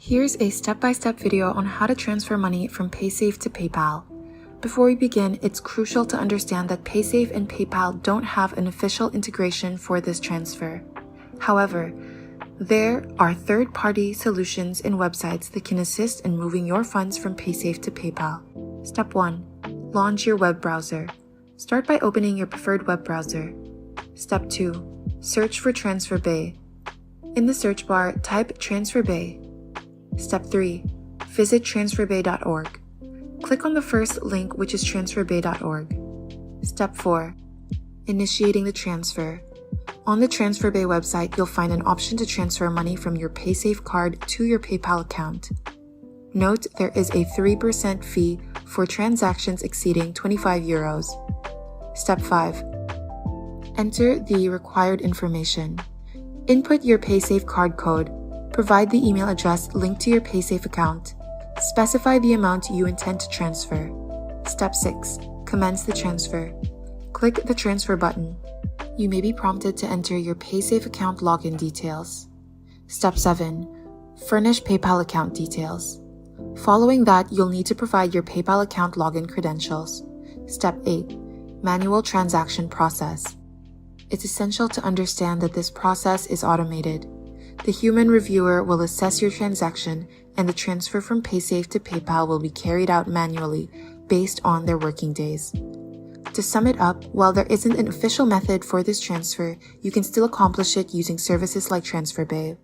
Here's a step-by-step video on how to transfer money from Paysafe to PayPal. Before we begin, it's crucial to understand that Paysafe and PayPal don't have an official integration for this transfer. However, there are third-party solutions and websites that can assist in moving your funds from Paysafe to PayPal. Step 1. Launch your web browser. Start by opening your preferred web browser. Step 2. Search for TransferBay. In the search bar, type TransferBay. Step 3. Visit transferbay.org. Click on the first link, which is transferbay.org. Step 4. Initiating the transfer. On the TransferBay website, you'll find an option to transfer money from your Paysafecard to your PayPal account. Note there is a 3% fee for transactions exceeding €25. Step 5. Enter the required information. Input your Paysafecard code. Provide the email address linked to your Paysafe account. Specify the amount you intend to transfer. Step 6. Commence the transfer. Click the transfer button. You may be prompted to enter your Paysafe account login details. Step 7. Furnish PayPal account details. Following that, you'll need to provide your PayPal account login credentials. Step 8. Manual transaction process. It's essential to understand that this process is automated. The human reviewer will assess your transaction, and the transfer from Paysafe to PayPal will be carried out manually based on their working days. To sum it up, while there isn't an official method for this transfer, you can still accomplish it using services like TransferBay.